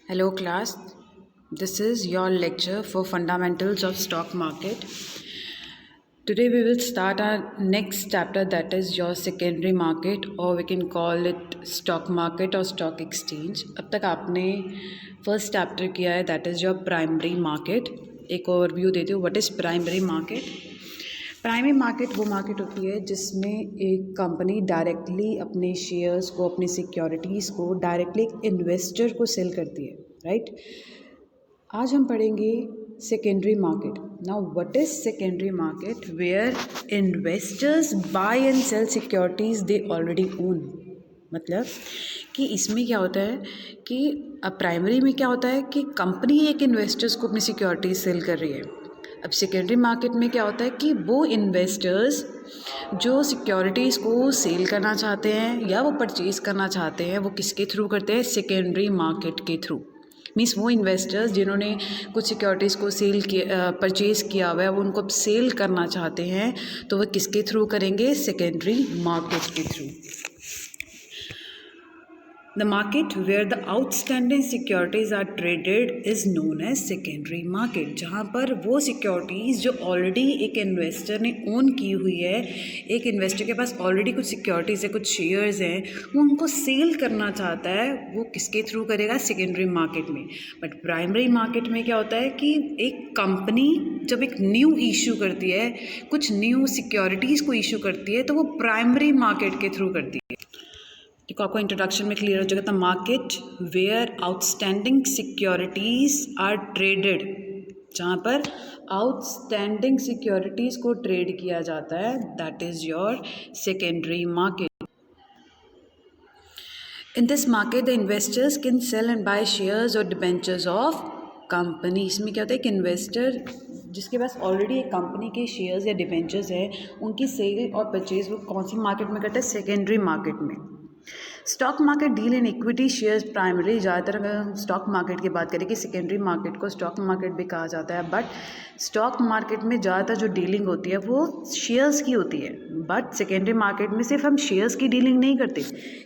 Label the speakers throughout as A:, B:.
A: Hello class, this is your lecture for fundamentals of stock market. Today we will start our next chapter, that is your secondary market, or we can call it stock market or stock exchange. अब तक आपने first chapter किया है, that is your primary market. एक overview देती हूँ, what is primary market. Primary market वो market होती है जिसमें एक कंपनी डायरेक्टली अपने शेयर्स को, अपनी सिक्योरिटीज़ को डायरेक्टली एक इन्वेस्टर को सेल करती है, राइट. आज हम पढ़ेंगे secondary market. Now what is secondary market? Where investors buy and sell securities they already own. मतलब कि इसमें क्या होता है कि अब प्राइमरी में क्या होता है कि कंपनी एक इन्वेस्टर्स को अपनी सिक्योरिटीज सेल कर रही है. अब सेकेंडरी मार्केट में क्या होता है कि वो इन्वेस्टर्स जो सिक्योरिटीज़ को सेल करना चाहते हैं या वो परचेज़ करना चाहते हैं, वो किसके थ्रू करते हैं? सेकेंडरी मार्केट के थ्रू. मीन्स वो इन्वेस्टर्स जिन्होंने कुछ सिक्योरिटीज़ को सेल किया, परचेज़ किया हुआ है, वो उनको अब सेल करना चाहते हैं, तो वो किसके थ्रू करेंगे? सेकेंडरी मार्केट के through. The market where the outstanding securities are traded is known as secondary market. जहाँ पर वो सिक्योरिटीज़ जो ऑलरेडी एक इन्वेस्टर ने ओन की हुई है, एक इन्वेस्टर के पास ऑलरेडी कुछ सिक्योरिटीज़ है, कुछ शेयर्स हैं, वो उनको सेल करना चाहता है, वो किसके थ्रू करेगा? सेकेंडरी मार्केट में. बट प्राइमरी मार्केट में क्या होता है कि एक कंपनी जब एक न्यू इशू करती है, कुछ न्यू सिक्योरिटीज़ को इशू करती है, तो वो प्राइमरी मार्केट के थ्रू करती है. देखो आपको इंट्रोडक्शन में क्लियर हो जाएगा. The market where outstanding securities are traded, जहाँ पर आउटस्टैंडिंग सिक्योरिटीज़ को ट्रेड किया जाता है, that is your secondary market. In this market the investors can sell and buy shares और डिबेंचर्स ऑफ कंपनी. इसमें क्या होता है कि इन्वेस्टर जिसके पास ऑलरेडी एक कंपनी के शेयर्स या डिबेंचर्स है, उनकी सेल और परचेज वो कौन सी मार्केट में करता है? सेकेंडरी मार्केट में. Stock market deal in equity shares primary. ज़्यादातर अगर हम स्टॉक मार्केट की बात करें कि सेकेंडरी मार्केट को स्टॉक मार्केट भी कहा जाता है, बट स्टॉक मार्केट में ज़्यादातर जो डीलिंग होती है वो शेयर्स की होती है. बट सेकेंडरी मार्केट में सिर्फ हम शेयर्स की डीलिंग नहीं करते,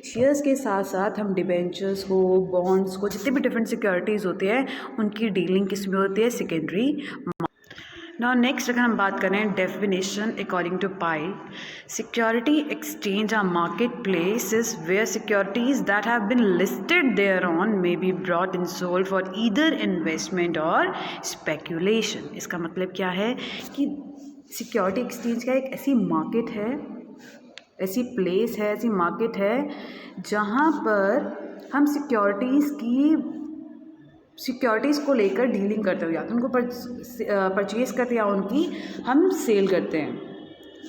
A: शेयर्स के साथ साथ हम डिबेंचर्स को, बॉन्ड्स को, जितने भी डिफरेंट सिक्योरिटीज़ होती है उनकी डीलिंग किस में होती है? सेकेंडरी. नाउ नेक्स्ट अगर हम बात करें डेफिनेशन अकॉर्डिंग टू पाई, security exchange are market places where securities that have been listed thereon may be brought in sold for either investment or speculation. इसका मतलब क्या है कि सिक्योरिटी एक्सचेंज का एक ऐसी मार्केट है, ऐसी प्लेस है, ऐसी मार्केट है जहाँ पर हम सिक्योरिटीज़ को लेकर डीलिंग करते हो, या तो उनको परचेज़ करते हैं या उनकी हम सेल करते हैं.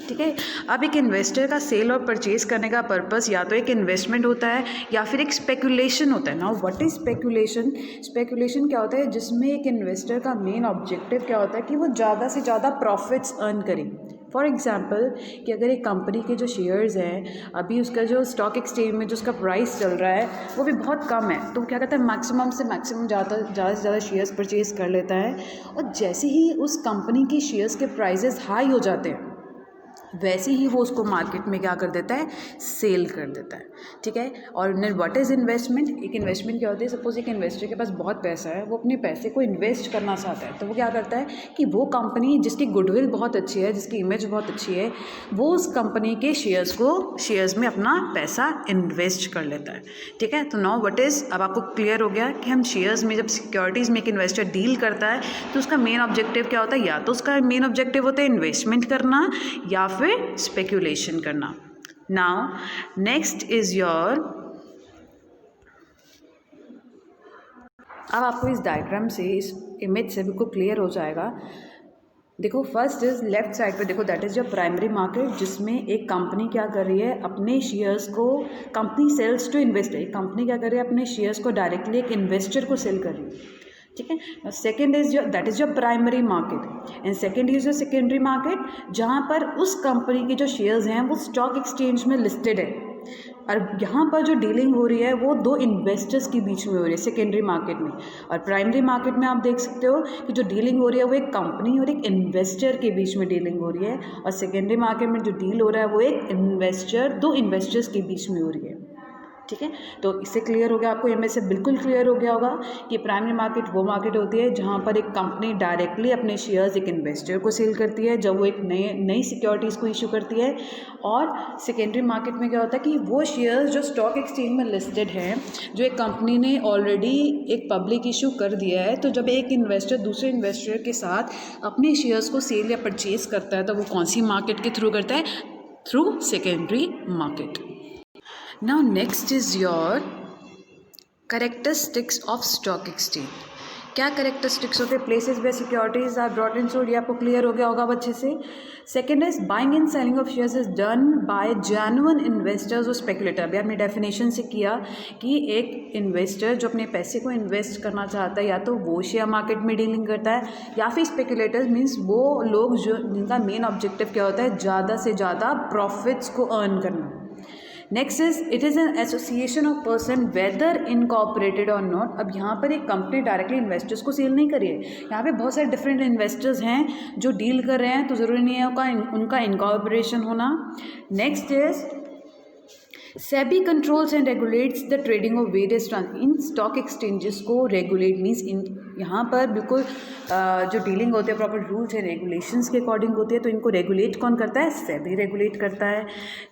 A: ठीक है. अब एक इन्वेस्टर का सेल और परचेज़ करने का पर्पस या तो एक इन्वेस्टमेंट होता है या फिर एक स्पेकुलेशन होता है. Now what is speculation? Speculation क्या होता है? जिसमें एक इन्वेस्टर का मेन ऑब्जेक्टिव क्या होता है कि वो ज़्यादा से ज़्यादा प्रॉफिट्स अर्न करें. फॉर एग्जाम्पल कि अगर एक कंपनी के जो शेयर्स हैं, अभी उसका जो स्टॉक एक्सचेंज में जो उसका प्राइस चल रहा है वो भी बहुत कम है, तो क्या कहता है मैक्सिमम से मैक्सिमम ज़्यादा से ज़्यादा शेयर्स परचेज़ कर लेता है. और जैसे ही उस कंपनी के शेयर्स के प्राइजेस हाई हो जाते हैं, वैसे ही वो उसको मार्केट में क्या कर देता है? सेल कर देता है. ठीक है. और व्हाट इज़ इन्वेस्टमेंट? एक इन्वेस्टमेंट क्या होती है? सपोज एक इन्वेस्टर के पास बहुत पैसा है, वो अपने पैसे को इन्वेस्ट करना चाहता है, तो वो क्या करता है कि वो कंपनी जिसकी गुडविल बहुत अच्छी है, जिसकी इमेज बहुत अच्छी है, वो उस कंपनी के शेयर्स में अपना पैसा इन्वेस्ट कर लेता है. ठीक है. तो नाउ व्हाट इज़, अब आपको क्लियर हो गया कि हम शेयर्स में जब सिक्योरिटीज़ में एक इन्वेस्टर डील करता है तो उसका मेन ऑब्जेक्टिव क्या होता है? या तो उसका मेन ऑब्जेक्टिव होता है इन्वेस्टमेंट करना या फिर स्पेकुलेशन करना. नाउ नेक्स्ट इज योर, अब आपको इस डायग्राम से, इस इमेज से बिल्कुल क्लियर हो जाएगा. देखो फर्स्ट इज लेफ्ट साइड पे देखो, that is your primary market, जिसमें एक कंपनी क्या कर रही है? अपने शेयर्स को, कंपनी सेल्स टू इन्वेस्टर, एक कंपनी क्या कर रही है? अपने शेयर्स को डायरेक्टली एक इन्वेस्टर को सेल कर रही है. ठीक है. Second is your, that is your primary market, and second is your secondary market, जहाँ पर उस कंपनी के जो शेयर्स हैं वो स्टॉक एक्सचेंज में लिस्टेड है, और यहाँ पर जो डीलिंग हो रही है वो दो इन्वेस्टर्स के बीच में हो रही है सेकेंडरी मार्केट में. और प्राइमरी मार्केट में आप देख सकते हो कि जो डीलिंग हो रही है वो एक कंपनी और एक इन्वेस्टर के बीच में डीलिंग हो रही है, और सेकेंडरी मार्केट में जो डील हो रहा है वो एक दो इन्वेस्टर्स के बीच में हो रही है. ठीक है, तो इससे क्लियर हो गया आपको, इनमें से बिल्कुल क्लियर हो गया होगा कि प्राइमरी मार्केट वो मार्केट होती है जहाँ पर एक कंपनी डायरेक्टली अपने शेयर्स एक इन्वेस्टर को सेल करती है जब वो एक नई सिक्योरिटीज़ को इशू करती है। और सेकेंडरी मार्केट में क्या होता है कि वो शेयर्स जो स्टॉक एक्सचेंज में लिस्टेड हैं, जो एक कंपनी ने ऑलरेडी एक पब्लिक इशू कर दिया है, तो जब एक इन्वेस्टर दूसरे इन्वेस्टर के साथ अपने शेयर्स को सेल या परचेज करता है तो वो कौन सी मार्केट के थ्रू करता है? Through secondary market. Now next is your characteristics of stock exchange। क्या कैरेक्टरिस्टिक्स होते हैं? Places where securities are brought in sold, ये आपको क्लियर हो गया होगा अब अच्छे से। Second is buying and selling of shares is done by genuine investors or speculator. अभी आपने डेफिनेशन से किया कि एक इन्वेस्टर जो अपने पैसे को इन्वेस्ट करना चाहता है या तो वो शेयर मार्केट में डीलिंग करता है या फिर स्पेकुलेटर्स मीन्स वो लोग जो जिनका मेन ऑब्जेक्टिव क्या होता है? ज़्यादा से ज़्यादा प्रॉफिट्स को अर्न करना। Next is it is an association of person whether incorporated और नॉट। अब यहाँ पर एक कंपनी डायरेक्टली इन्वेस्टर्स को सेल नहीं करी है, यहाँ पे बहुत सारे डिफरेंट इन्वेस्टर्स हैं जो डील कर रहे हैं, तो ज़रूरी नहीं है उनका इनकॉर्पोरेशन होना। Next is SEBI controls and regulates the trading of various in stock exchanges को रेगुलेट मीन्स इन यहाँ पर बिल्कुल जो डीलिंग होती है प्रॉपर रूल्स एंड रेगुलेशंस के अकॉर्डिंग होती है, तो इनको रेगुलेट कौन करता है? सेबी रेगुलेट करता है।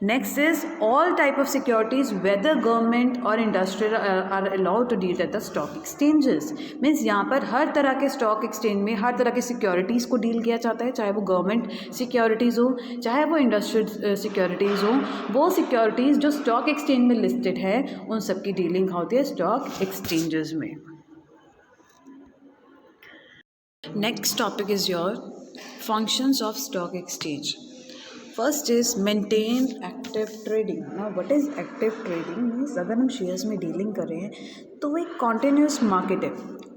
A: Next is all type of securities whether government और industrial are allowed to deal at the stock exchanges. Means यहाँ पर हर तरह के स्टॉक एक्सचेंज में हर तरह के सिक्योरिटीज़ को डील किया जाता है, चाहे वो गवर्नमेंट सिक्योरिटीज़ हो चाहे वो इंडस्ट्रियल सिक्योरिटीज़ हो। वो सिक्योरिटीज़ जो स्टॉक एक्सचेंज में लिस्टेड है उन सब की डीलिंग होती है स्टॉक एक्सचेंजेस में। Next topic is your functions of stock exchange. First is maintain active trading. Now what is active trading? Means अगर हम शेयर्स में डीलिंग कर रहे हैं तो वो एक कॉन्टीन्यूस मार्केट है,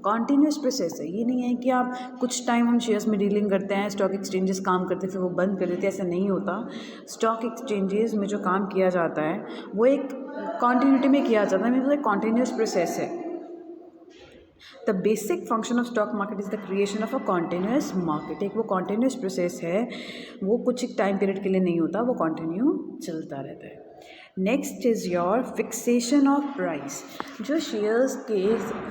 A: कॉन्टीन्यूस प्रोसेस है। ये नहीं है कि आप कुछ टाइम हम शेयर्स में डीलिंग करते हैं, स्टॉक एक्सचेंजेस काम करते फिर वो बंद कर देते हैं, ऐसा नहीं होता। स्टॉक एक्सचेंजेस में जो काम किया जाता है वो एक कॉन्टीन्यूटी में किया जाता है, मीन्स वो एक कॉन्टीन्यूस प्रोसेस है। The basic function of stock market is the creation of a continuous market. एक वो कॉन्टीन्यूस प्रोसेस है, वो कुछ एक टाइम पीरियड के लिए नहीं होता, वो कंटिन्यू चलता रहता है। Next is your fixation of price. जो शेयर्स के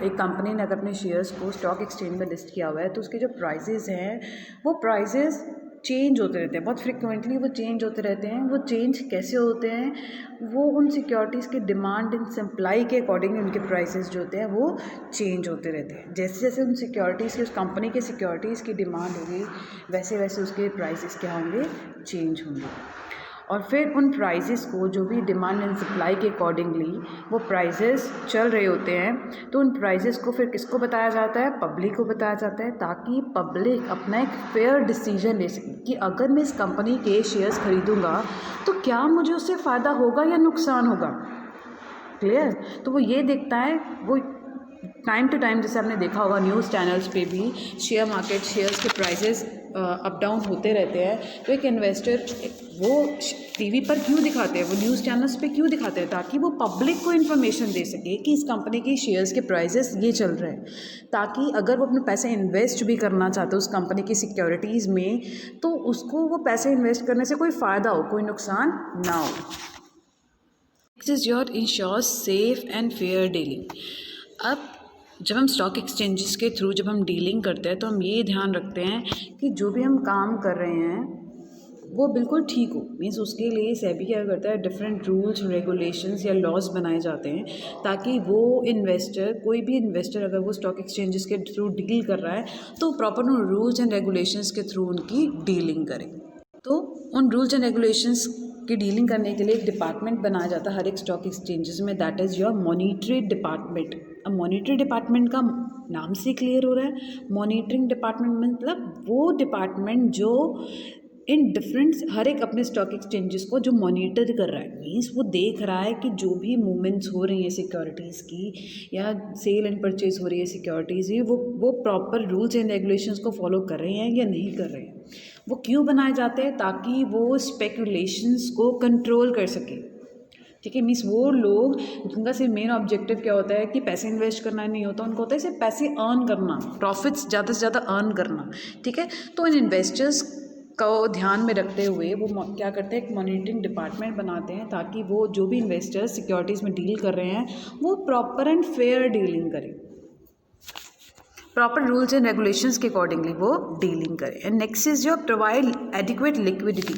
A: एक कंपनी ने अगर अपने शेयर्स को स्टॉक एक्सचेंज में लिस्ट किया हुआ है तो उसके जो प्राइजेस हैं वो प्राइजेस चेंज होते रहते हैं, बहुत फ्रिक्वेंटली वो चेंज होते रहते हैं। वो चेंज कैसे होते हैं? वो उन सिक्योरिटीज़ के डिमांड एंड सप्लाई के अकॉर्डिंग उनके प्राइसेस जो होते हैं वो चेंज होते रहते हैं। जैसे जैसे उन सिक्योरिटीज़ की उस कंपनी के सिक्योरिटीज़ की डिमांड होगी वैसे वैसे उसके प्राइसेस क्या होंगे? चेंज होंगे। और फिर उन प्राइसेस को जो भी डिमांड एंड सप्लाई के अकॉर्डिंगली वो प्राइसेस चल रहे होते हैं, तो उन प्राइसेस को फिर किसको बताया जाता है? पब्लिक को बताया जाता है, ताकि पब्लिक अपना एक फेयर डिसीजन ले सके कि अगर मैं इस कंपनी के शेयर्स खरीदूंगा तो क्या मुझे उससे फ़ायदा होगा या नुकसान होगा। क्लियर? तो वो ये देखता है, वो टाइम टू टाइम जैसे आपने देखा होगा न्यूज़ चैनल्स पे भी शेयर मार्केट शेयर्स के प्राइसेस अप डाउन होते रहते हैं, तो एक इन्वेस्टर वो टीवी पर क्यों दिखाते हैं, वो न्यूज़ चैनल्स पे क्यों दिखाते हैं? ताकि वो पब्लिक को इन्फॉर्मेशन दे सके कि इस कंपनी के शेयर्स के प्राइसेस ये चल रहे हैं, ताकि अगर वो अपने पैसे इन्वेस्ट भी करना चाहते हो उस कंपनी की सिक्योरिटीज़ में तो उसको वो पैसे इन्वेस्ट करने से कोई फ़ायदा हो, कोई नुकसान ना हो। Next is your ensure safe and fair dealing. अब जब हम स्टॉक एक्सचेंजेस के थ्रू जब हम डीलिंग करते हैं तो हम ये ध्यान रखते हैं कि जो भी हम काम कर रहे हैं वो बिल्कुल ठीक हो। मीन्स उसके लिए सेबी क्या करता है, डिफरेंट रूल्स रेगुलेशंस या लॉज बनाए जाते हैं ताकि वो इन्वेस्टर, कोई भी इन्वेस्टर अगर वो स्टॉक एक्सचेंजेस के थ्रू डील कर रहा है तो प्रॉपर उन रूल्स एंड रेगुलेशंस के थ्रू उनकी डीलिंग करे। तो उन रूल्स एंड रेगुलेशंस की डीलिंग करने के लिए एक डिपार्टमेंट बनाया जाता है हर एक स्टॉक एक्सचेंजेस में, that is your monetary department. अब मॉनिटरी डिपार्टमेंट का नाम से क्लियर हो रहा है, मॉनिटरिंग डिपार्टमेंट मतलब वो डिपार्टमेंट जो इन डिफरेंट हर एक अपने स्टॉक एक्सचेंजेस को जो मॉनिटर कर रहा है। मीन्स वो देख रहा है कि जो भी मूवमेंट्स हो रही हैं सिक्योरिटीज़ की या सेल एंड परचेज हो रही है सिक्योरिटीज़ की, वो प्रॉपर रूल्स एंड रेगुलेशंस को फॉलो कर रहे हैं या नहीं कर रहे हैं। वो क्यों बनाए जाते हैं? ताकि वो स्पेकुलेशंस को कंट्रोल कर सके। ठीक है, मीन्स वो लोग जिनका सिर्फ मेन ऑब्जेक्टिव क्या होता है कि पैसे इन्वेस्ट करना नहीं होता, उनको होता है सिर्फ पैसे अर्न करना, प्रॉफिट्स ज़्यादा से ज़्यादा अर्न करना। ठीक है, तो इन इन्वेस्टर्स को ध्यान में रखते हुए वो क्या करते हैं, एक मॉनिटरिंग डिपार्टमेंट बनाते हैं ताकि वो जो भी इन्वेस्टर्स सिक्योरिटीज़ में डील कर रहे हैं वो प्रॉपर एंड फेयर डीलिंग करें, प्रॉपर रूल्स एंड रेगुलेशंस के अकॉर्डिंगली वो डीलिंग करें। And next is your provide adequate liquidity.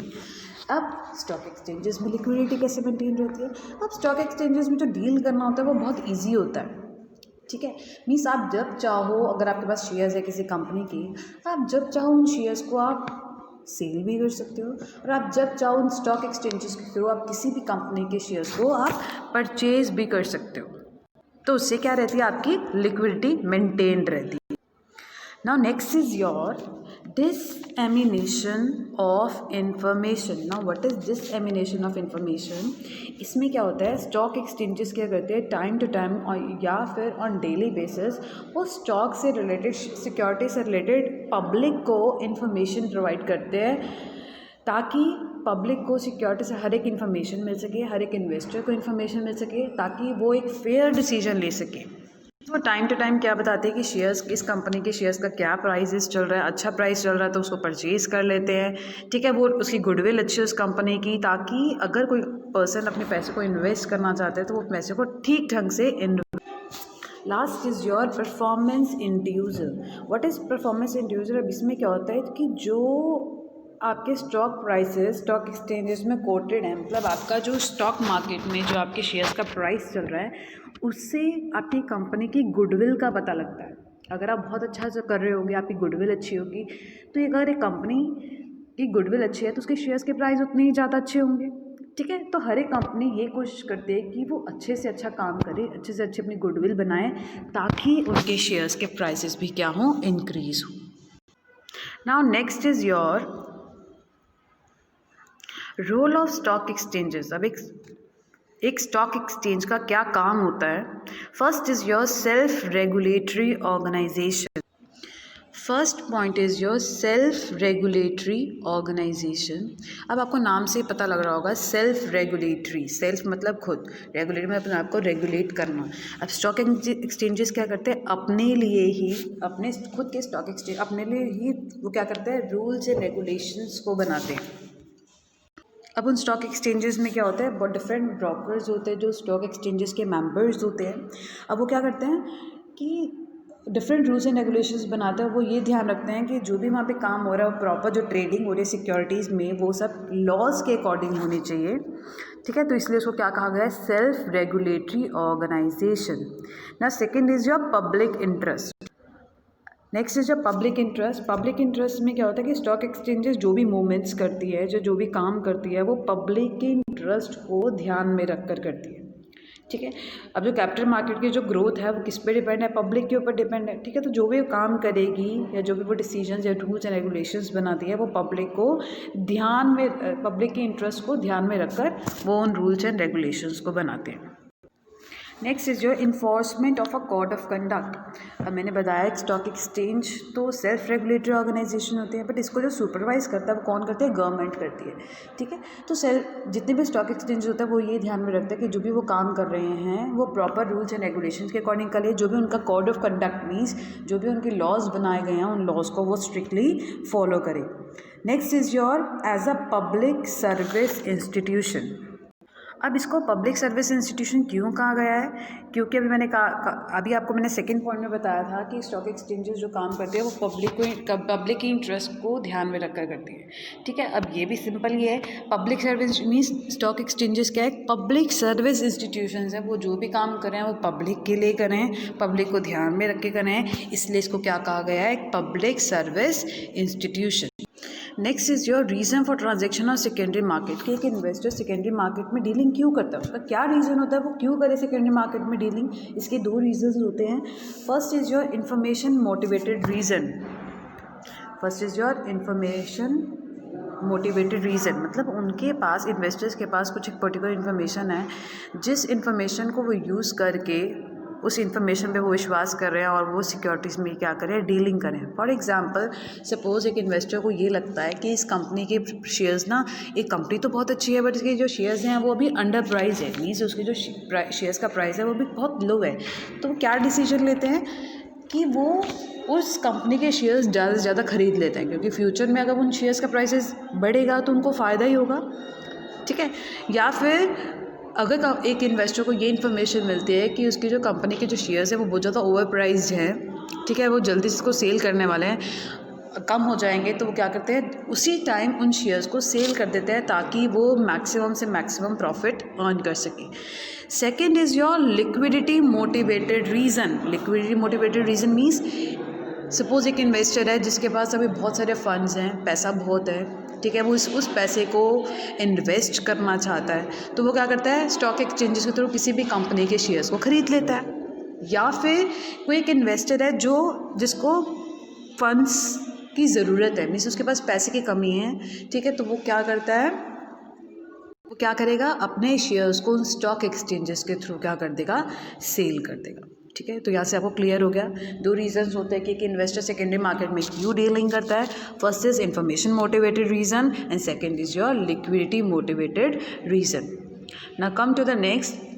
A: अब स्टॉक एक्सचेंजेस में लिक्विडिटी कैसे मेंटेन रहती है? अब स्टॉक एक्सचेंजेस में जो डील करना होता है वो बहुत ईजी होता है, ठीक है। मीन्स आप जब चाहो, अगर आपके पास शेयर्स है किसी कंपनी की, आप जब चाहो उन शेयर्स को आप सेल भी कर सकते हो और आप जब चाहो उन स्टॉक एक्सचेंजेस के थ्रू आप किसी भी कंपनी के शेयर्स को आप परचेज भी कर सकते हो। तो उससे क्या रहती है, आपकी लिक्विडिटी मेंटेन्ड रहती है। Now next is your dissemination of information. Now what is dissemination of information? इसमें क्या होता है, स्टॉक एक्सचेंजेस क्या करते हैं, टाइम टू टाइम या फिर ऑन डेली बेसिस वो स्टॉक से रिलेटेड, सिक्योरिटी से रिलेटेड पब्लिक को इंफॉर्मेशन प्रोवाइड करते हैं ताकि पब्लिक को सिक्योरिटी से हर एक इन्फॉर्मेशन मिल सके, हर एक इन्वेस्टर को इन्फॉर्मेशन मिल सके ताकि वो एक फेयर डिसीजन ले सके। तो टाइम टू टाइम क्या बताते हैं कि शेयर्स, इस कंपनी के शेयर्स का क्या प्राइस चल रहा है, अच्छा प्राइस चल रहा है तो उसको परचेज़ कर लेते हैं, ठीक है। वो उसकी गुडविल अच्छी है उस कंपनी की, ताकि अगर कोई पर्सन अपने पैसे को इन्वेस्ट करना चाहता है तो वो पैसे को ठीक ढंग से last is your performance inducer. What is performance inducer? अब इसमें क्या होता है कि जो आपके स्टॉक प्राइसेस स्टॉक एक्सचेंजेस में कोटेड है, मतलब आपका जो स्टॉक मार्केट में जो आपके शेयर्स का प्राइस चल रहा है उससे आपकी कंपनी की गुडविल का पता लगता है। अगर आप बहुत अच्छा जो कर रहे होगे, आपकी गुडविल अच्छी होगी, तो अगर एक कंपनी की गुडविल अच्छी है तो उसके शेयर्स के प्राइस उतने ही ज़्यादा अच्छे होंगे, ठीक है। तो हर एक कंपनी ये कोशिश करती है कि वो अच्छे से अच्छा काम करे, अच्छे से अच्छी अपनी गुडविल बनाए ताकि उनके शेयर्स के प्राइसेस भी क्या हों, इंक्रीज़ हो। Now next is your role of stock exchanges. अब एक स्टॉक एक्सचेंज का क्या काम होता है? First is your self regulatory organisation. First point is your self regulatory organisation. अब आपको नाम से ही पता लग रहा होगा, सेल्फ रेगुलेटरी, सेल्फ मतलब खुद, रेगुलेटरी में अपने आप को रेगुलेट करना। अब स्टॉक एक्सचेंजेस क्या करते हैं, अपने लिए ही, अपने खुद के स्टॉक एक्सचेंज अपने लिए ही वो क्या करते हैं, रूल्स एंड रेगुलेशंस को बनाते हैं। अब उन स्टॉक एक्सचेंजेस में क्या होता है, बहुत डिफरेंट ब्रोकर्स होते हैं जो स्टॉक एक्सचेंजेस के मेंबर्स होते हैं। अब वो क्या करते हैं कि डिफरेंट रूल्स एंड रेगुलेशंस बनाते हैं। वो ये ध्यान रखते हैं कि जो भी वहाँ पे काम हो रहा है वो प्रॉपर, जो ट्रेडिंग हो रही है सिक्योरिटीज़ में, वो सब लॉज के अकॉर्डिंग होनी चाहिए, ठीक है। तो इसलिए उसको क्या कहा गया है, सेल्फ रेगुलेटरी ऑर्गेनाइजेशन। ना second is your public interest. Next is your public interest. Public interest में क्या होता है कि स्टॉक एक्सचेंजेस जो भी मूवमेंट्स करती है, जो भी काम करती है, वो पब्लिक के इंटरेस्ट को ध्यान में रख कर करती है, ठीक है। अब जो कैपिटल मार्केट की जो ग्रोथ है वो किस पे डिपेंड है, पब्लिक के ऊपर डिपेंड है, ठीक है। तो जो भी काम करेगी या जो भी वो डिसीजंस या रूल्स एंड रेगुलेशंस बनाती है वो पब्लिक को ध्यान में, पब्लिक के इंटरेस्ट को ध्यान में रखकर वो उन रूल्स एंड रेगुलेशंस को बनाते हैं। Next is your enforcement of a code of conduct. अब मैंने बताया कि स्टॉक एक्सचेंज तो सेल्फ रेगुलेटरी ऑर्गेनाइजेशन होते हैं, बट इसको जो सुपरवाइज करता है वो कौन करते हैं, गवर्नमेंट करती है, ठीक है। तो जितने भी स्टॉक एक्सचेंज होता है वो ये ध्यान में रखता है कि जो भी वो काम कर रहे हैं वो प्रॉपर रूल्स एंड रेगुलेशन के अकॉर्डिंग करे, जो भी उनका कोड ऑफ कंडक्ट मीन्स जो भी उनके लॉज बनाए गए हैं उन लॉज को वो स्ट्रिक्टली फॉलो करे। Next is your as a public service institution. अब इसको पब्लिक सर्विस इंस्टीट्यूशन क्यों कहा गया है, क्योंकि अभी आपको मैंने सेकंड पॉइंट में बताया था कि स्टॉक एक्सचेंजेस जो काम करते हैं वो पब्लिक की इंटरेस्ट को ध्यान में रखकर करती है, ठीक है। अब ये भी सिंपल ही है, public service means stock exchanges क्या है, पब्लिक सर्विस इंस्टीट्यूशन है। वो जो भी काम करें वो पब्लिक के लिए करें, पब्लिक को ध्यान में रख के करें, इसलिए इसको क्या कहा गया है, public service institution. Next is your reason for transaction of secondary market. कि एक इन्वेस्टर सेकेंडरी मार्केट में डीलिंग क्यों करता है, उसका क्या रीज़न होता है, वो क्यों करे सेकेंडरी मार्केट में डीलिंग। इसके दो रीजंस होते हैं। First is your information motivated reason. First is your information motivated reason, मतलब उनके पास, इन्वेस्टर्स के पास कुछ एक पर्टिकुलर इन्फॉर्मेशन है, जिस इन्फॉर्मेशन को वो यूज़ करके उस इन्फॉर्मेशन पे वो विश्वास कर रहे हैं और वो सिक्योरिटीज़ में क्या करें, डीलिंग करें। फॉर एग्जांपल सपोज़ एक इन्वेस्टर को ये लगता है कि इस कंपनी के शेयर्स ना, एक कंपनी तो बहुत अच्छी है बट इसके जो शेयर्स हैं वो अभी अंडर प्राइस है, मीन्स उसके जो शेयर्स का प्राइस है वो भी बहुत लो है। तो वो क्या डिसीजन लेते हैं कि वो उस कंपनी के शेयर्स ज़्यादा से ज़्यादा ख़रीद लेते हैं, क्योंकि फ्यूचर में अगर उन शेयर्स का प्राइसेस बढ़ेगा तो उनको फ़ायदा ही होगा, ठीक है। या फिर अगर एक इन्वेस्टर को ये इन्फॉर्मेशन मिलती है कि उसकी जो कंपनी के जो शेयर्स हैं वो बहुत ज़्यादा ओवर प्राइस्ड हैं, ठीक है, वो जल्दी से इसको सेल करने वाले हैं, कम हो जाएंगे, तो वो क्या करते हैं उसी टाइम उन शेयर्स को सेल कर देते हैं ताकि वो मैक्सिमम से मैक्सिमम प्रॉफिट अर्न कर सकें। Second is your liquidity motivated reason. Liquidity motivated reason means suppose एक इन्वेस्टर है जिसके पास अभी बहुत सारे फंड्स हैं, पैसा बहुत है, ठीक है, वो उस पैसे को इन्वेस्ट करना चाहता है, तो वो क्या करता है स्टॉक एक्सचेंजेस के थ्रू किसी भी कंपनी के शेयर्स को ख़रीद लेता है। या फिर कोई एक इन्वेस्टर है जिसको फंड्स की ज़रूरत है, मीन्स उसके पास पैसे की कमी है, ठीक है, तो वो क्या करता है, वो क्या करेगा अपने शेयर्स को उन स्टॉक एक्सचेंजेस के थ्रू क्या कर देगा, सेल कर देगा, ठीक है। तो यहाँ से आपको क्लियर हो गया दो रीजंस होते हैं कि एक इन्वेस्टर सेकेंडरी मार्केट में क्यों डीलिंग करता है। First is information motivated reason and second is your liquidity motivated reason. Now come to the next.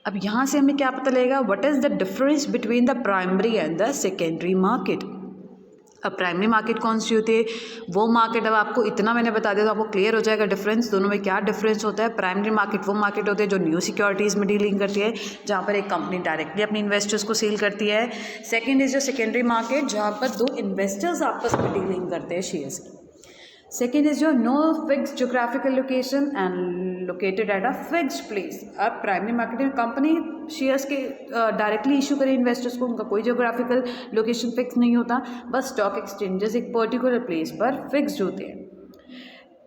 A: अब यहाँ से हमें क्या पता लगेगा, what is the difference between the primary and the secondary market. अब प्राइमरी मार्केट कौन सी होती है, वो मार्केट, अब आपको इतना मैंने बता दिया तो आपको क्लियर हो जाएगा डिफरेंस दोनों में क्या डिफरेंस होता है। प्राइमरी मार्केट वो मार्केट होती है जो न्यू सिक्योरिटीज़ में डीलिंग करती है, जहाँ पर एक कंपनी डायरेक्टली अपने इन्वेस्टर्स को सेल करती है। सेकंड इज जो सेकेंडरी मार्केट, जहाँ पर दो इन्वेस्टर्स आपस में डीलिंग करते हैं शेयर्स की। Second is your no fix geographical location and located at a fixed place. अब प्राइमरी मार्केट में कंपनी शेयर्स के डायरेक्टली इशू करे इन्वेस्टर्स को, उनका कोई जोग्राफिकल लोकेशन फिक्स नहीं होता, बस स्टॉक एक्सचेंजेस एक पर्टिकुलर प्लेस पर फिक्स्ड होते हैं।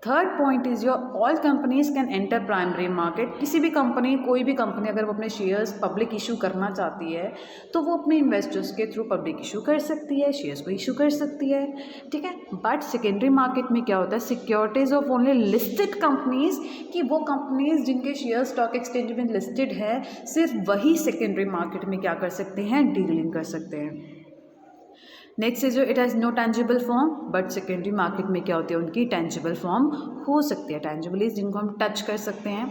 A: Third point is your all companies can enter primary market. किसी भी कंपनी, कोई भी कंपनी अगर वो अपने शेयर्स पब्लिक इशू करना चाहती है तो वो अपने इन्वेस्टर्स के थ्रू पब्लिक इशू कर सकती है, शेयर्स को इशू कर सकती है, ठीक है। बट सेकेंडरी मार्केट में क्या होता है, securities of only listed companies, कि वो कंपनीज जिनके शेयर स्टॉक एक्सचेंज में लिस्टेड है सिर्फ वही सेकेंडरी मार्केट में क्या कर सकते हैं, डीलिंग कर सकते हैं। नेक्स्ट इज जो it has no tangible form, but secondary market में क्या होती है, उनकी टेंजिबल फॉर्म हो सकती है, टेंजिबल इज जिनको हम टच कर सकते हैं।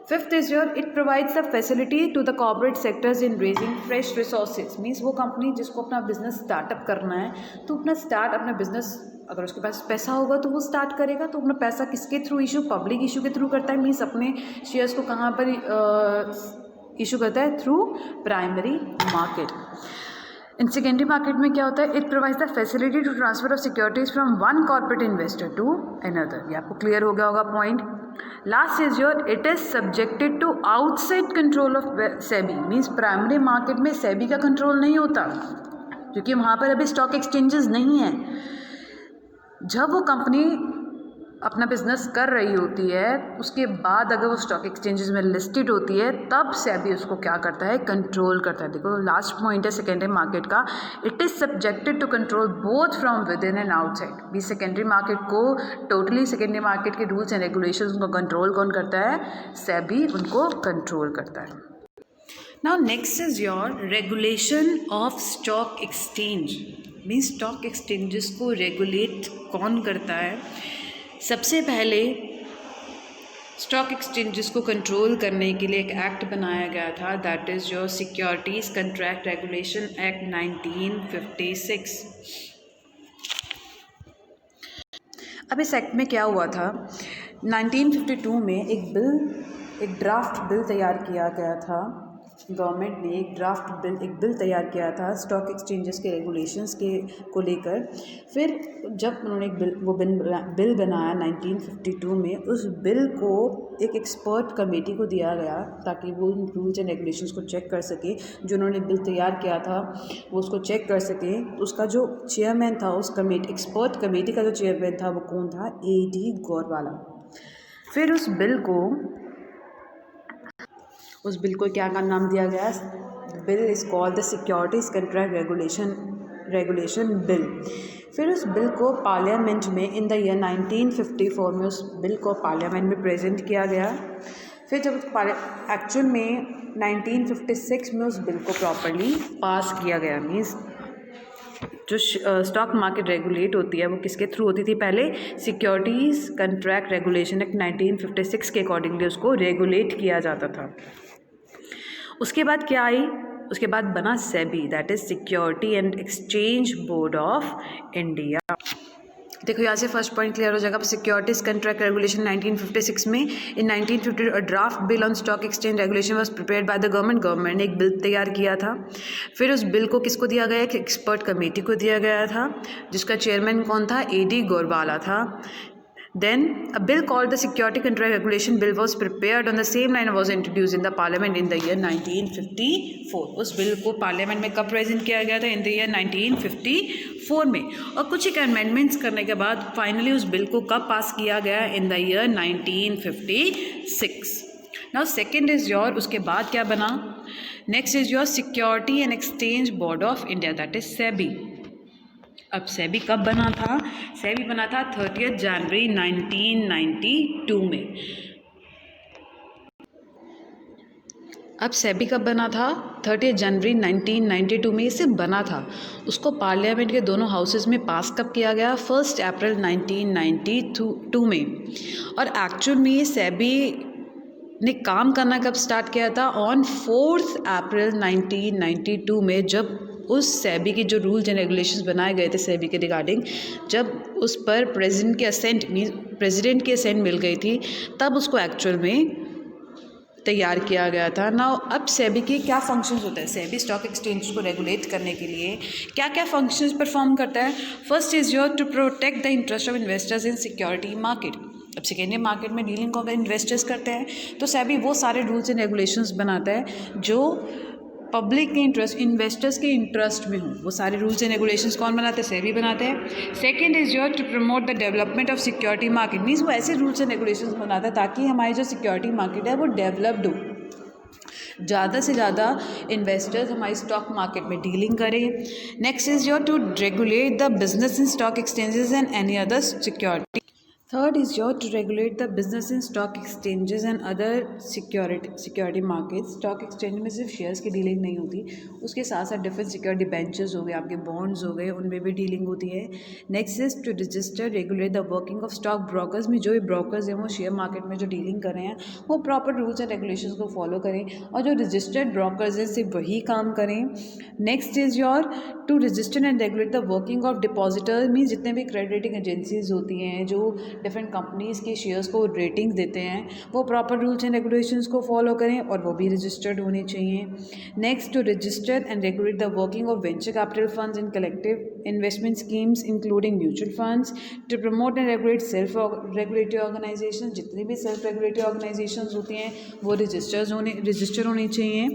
A: Fifth is your it provides the facility to the corporate sectors in raising fresh resources. Means वो कंपनी जिसको अपना बिजनेस स्टार्टअप करना है तो अपना बिजनेस अगर उसके पास पैसा होगा तो वो स्टार्ट करेगा, तो अपना पैसा किसके थ्रू इशू, पब्लिक इशू के थ्रू करता है। मीन्स अपने शेयर्स को कहाँ पर इशू करता है, through primary market. In secondary market में क्या होता है, it provides the facility to transfer of securities from one corporate investor to another. ये आपको क्लियर हो गया होगा point. Last is your it is subjected to outside control of SEBI. Means primary market में सेबी का कंट्रोल नहीं होता, क्योंकि वहाँ पर अभी स्टॉक एक्सचेंजेस नहीं है। जब वो कंपनी अपना बिजनेस कर रही होती है उसके बाद अगर वो स्टॉक एक्सचेंजेस में लिस्टेड होती है तब सेबी उसको क्या करता है, कंट्रोल करता है। देखो लास्ट पॉइंट है सेकेंडरी मार्केट का, it is subjected to control both from within and outside. भी सेकेंडरी मार्केट को टोटली सेकेंडरी मार्केट के रूल्स एंड रेगुलेशंस को कंट्रोल कौन करता है, सेबी उनको कंट्रोल करता है। Now next is your regulation of stock exchange. Means stock exchanges को रेगुलेट कौन करता है। सबसे पहले स्टॉक एक्सचेंजेस को कंट्रोल करने के लिए एक एक्ट बनाया गया था, that is your securities contract regulation act 1956। अब इस एक्ट में क्या हुआ था, 1952 में एक ड्राफ्ट बिल तैयार किया गया था। गवर्नमेंट ने एक बिल तैयार किया था स्टॉक एक्सचेंजेस के रेगुलेशंस को लेकर। फिर जब उन्होंने बिल बनाया 1952 में, उस बिल को एक एक्सपर्ट कमेटी को दिया गया ताकि वो उन रूल्स एंड रेगुलेशंस को चेक कर सके। जो उन्होंने बिल तैयार किया था वो उसको चेक कर सके। उसका जो चेयरमैन था, उस एक्सपर्ट कमेटी का जो चेयरमैन था वो कौन था, A.D. गौरवाला। फिर उस बिल को क्या का नाम दिया गया, bill is called the securities contract regulation bill. फिर उस बिल को पार्लियामेंट में इन द ईयर 1954 में उस बिल को पार्लियामेंट में प्रेजेंट किया गया। फिर जब एक्चुअल में 1956 में उस बिल को प्रॉपर्ली पास किया गया। मीन्स जो स्टॉक मार्केट रेगुलेट होती है वो किसके थ्रू होती थी, पहले सिक्योरिटीज़ कंट्रैक्ट रेगुलेशन एक्ट 1956 के अकॉर्डिंगली उसको रेगुलेट किया जाता था। उसके बाद क्या आई, उसके बाद बना SEBI, that is security and exchange board of India. देखो यहाँ से फर्स्ट पॉइंट क्लियर हो जाएगा। सिक्योरिटीज कंट्रैक्ट रेगुलेशन 1956 में, in 1950 a draft bill on stock exchange regulation was prepared by the government ने एक बिल तैयार किया था। फिर उस बिल को किसको दिया गया? एक एक्सपर्ट कमेटी को दिया गया था, जिसका चेयरमैन कौन था? AD गोरवाला था। Then a bill called the Security Contract Regulation Bill was prepared on the same line and was introduced in the Parliament in the year 1954. उस बिल को पार्लियामेंट में कब प्रेजेंट किया गया था? इन द ईयर 1954 में। और कुछ एक अमेंडमेंट्स करने के बाद फाइनली उस बिल को कब पास किया गया? In the year 1956। Now second is your, उसके बाद क्या बना? Next is your security and exchange board of India, that is SEBI. अब सेबी कब बना था? सेबी बना था 30 जनवरी 1992 में। अब सेबी कब बना था? 30 जनवरी 1992 में इसे बना था। उसको पार्लियामेंट के दोनों हाउसेस में पास कब किया गया? 1 अप्रैल 1992 में। और एक्चुअल में ये सेबी ने काम करना कब स्टार्ट किया था? ऑन 4 अप्रैल 1992 में, जब उस सेबी के जो रूल्स एंड रेगुलेशंस बनाए गए थे सेबी के रिगार्डिंग, जब उस पर प्रेसिडेंट की असेंट मिल गई थी, तब उसको एक्चुअल में तैयार किया गया था। नाउ अब सेबी के क्या फंक्शंस होते हैं? सेबी स्टॉक एक्सचेंज को रेगुलेट करने के लिए क्या क्या फंक्शंस परफॉर्म करता है? First is your to protect the interest of investors in security market. अब सेकेंडरी मार्केट में डीलिंग को अगर इन्वेस्टर्स करते हैं तो सेबी वो सारे रूल्स एंड रेगुलेशंस बनाता है जो पब्लिक के इंटरेस्ट, इन्वेस्टर्स के इंटरेस्ट में हो। वो सारे रूल्स एंड रेगुलेशंस कौन बनाते हैं? सेबी बनाते हैं। Second is your to promote the development of security market, means वो ऐसे रूल्स एंड रेगुलेशंस बनाता है ताकि हमारी जो सिक्योरिटी मार्केट है वो डेवलप्ड हो, ज़्यादा से ज़्यादा इन्वेस्टर्स हमारी स्टॉक मार्केट में डीलिंग करें। Next is your to regulate the business in stock exchanges and any other security. Third is your to regulate the business in stock exchanges and other security markets. Stock exchange में सिर्फ shares की dealing नहीं होती, उसके साथ साथ different security benches हो गए, आपके बॉन्ड्स हो गए, उनमें भी डीलिंग होती है। Next is to register regulate the working of stock brokers, में जो भी ब्रोकर्स हैं वो शेयर मार्केट में जो डीलिंग कर रहे हैं वो प्रॉपर रूल्स एंड रेगुलेशंस को फॉलो करें, और जो रजिस्टर्ड ब्रोकर्स हैं सिर्फ वही काम करें। Next is your to register and regulate the working of depositors, means जितने भी क्रेडिट रेटिंग एजेंसीज होती हैं जो डिफरेंट कंपनीज़ के शेयर्स को रेटिंग देते हैं, वो प्रॉपर रूल्स एंड रेगुलेशंस को फॉलो करें और वो भी रजिस्टर्ड होने चाहिए। Next to register and regulate the working of venture capital funds in collective investment schemes including mutual funds. To promote and regulate self regulatory organisation, जितनी भी self regulatory organisations होती हैं वो रजिस्टर होनी चाहिए।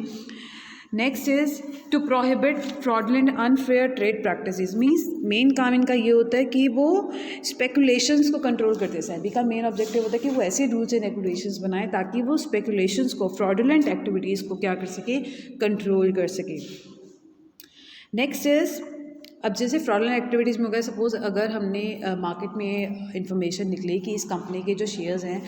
A: Next is to prohibit fraudulent unfair trade practices, means main काम इनका ये होता है कि वो स्पेकुलेशंस को कंट्रोल करते हैं। सेबी का मेन ऑब्जेक्टिव होता है कि वो ऐसे रूल्स एंड रेगुलेशंस बनाए ताकि वो स्पेकुलेशंस को, फ्रॉडलेंट एक्टिविटीज़ को क्या कर सके? कंट्रोल कर सके। नेक्स्ट इज़, अब जैसे फ्रॉडलेंट एक्टिविटीज़ में हो गया, सपोज़ अगर हमने मार्केट में इंफॉर्मेशन निकली कि इस कंपनी के जो शेयर्स हैं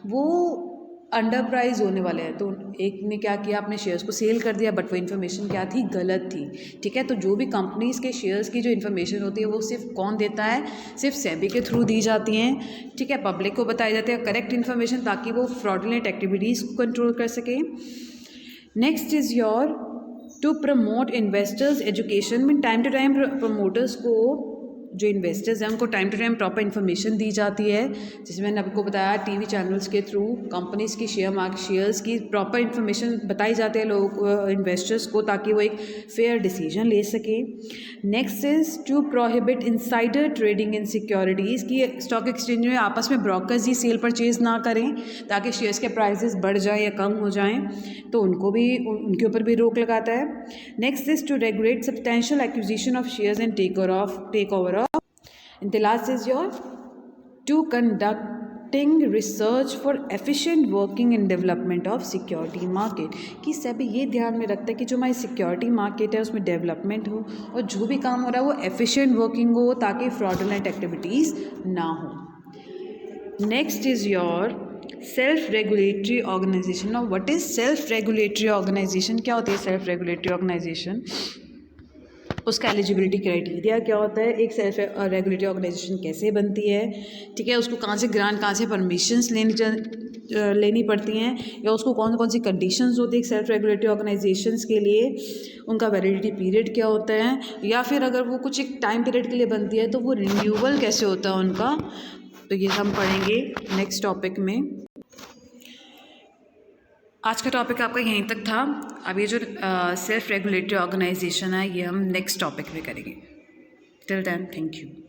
A: वो अंडर प्राइस होने वाले हैं, तो एक ने क्या किया, अपने शेयर्स को सेल कर दिया, बट वो इन्फॉर्मेशन क्या थी? गलत थी। ठीक है, तो जो भी कंपनीज़ के शेयर्स की जो इन्फॉर्मेशन होती है वो सिर्फ कौन देता है? सिर्फ सेबी के थ्रू दी जाती हैं। ठीक है, पब्लिक को बताई जाती है करेक्ट इन्फॉर्मेशन ताकि वो फ्रॉडलेंट एक्टिविटीज़ को कंट्रोल कर सके। Next is your to promote investors education, में टाइम टू टाइम प्रमोटर्स को, जो इन्वेस्टर्स हैं उनको time to time proper information दी जाती है, जिसमें मैंने आपको बताया टीवी चैनल्स के थ्रू कंपनीज़ की शेयर्स की प्रॉपर इन्फॉर्मेशन बताई जाती है लोग इन्वेस्टर्स को, ताकि वो एक फेयर डिसीजन ले सके। Next is to prohibit insider trading in securities, की स्टॉक एक्सचेंज में आपस में ब्रोकर्स ही सेल परचेज ना करें ताकि शेयर्स के प्राइसेस बढ़ जाएँ या कम हो जाएँ, तो उनके ऊपर भी रोक लगाता है। Next is to regulate substantial acquisition of shares and takeover. And the last is your to conducting research for efficient working and development of security market, कि सेबी ये ध्यान में रखता है कि जो हमारी सिक्योरिटी मार्केट है उसमें डेवलपमेंट हो और जो भी काम हो रहा है वो एफिशिएंट वर्किंग हो ताकि फ्रॉडलेंट एक्टिविटीज़ ना हो। Next is your self regulatory organisation. Now what is self regulatory organisation? क्या होती है सेल्फ रेगुलेटरी ऑर्गेनाइजेशन? उसका एलिजिबिलिटी क्राइटेरिया क्या होता है? एक सेल्फ रेगुलेटरी ऑर्गेनाइजेशन कैसे बनती है? ठीक है, उसको कहाँ से ग्रांट, कहाँ से परमिशंस लेनी पड़ती हैं, या उसको कौन कौन सी कंडीशंस होती है सेल्फ रेगुलेटरी ऑर्गेनाइजेशंस के लिए, उनका वैलिडिटी पीरियड क्या होता है, या फिर अगर वो कुछ एक टाइम पीरियड के लिए बनती है तो वो रिन्यूअल कैसे होता है उनका, तो ये हम पढ़ेंगे नेक्स्ट टॉपिक में। आज का टॉपिक आपका यहीं तक था। अब ये जो सेल्फ रेगुलेटरी ऑर्गेनाइजेशन है ये हम नेक्स्ट टॉपिक में करेंगे। Till then thank you.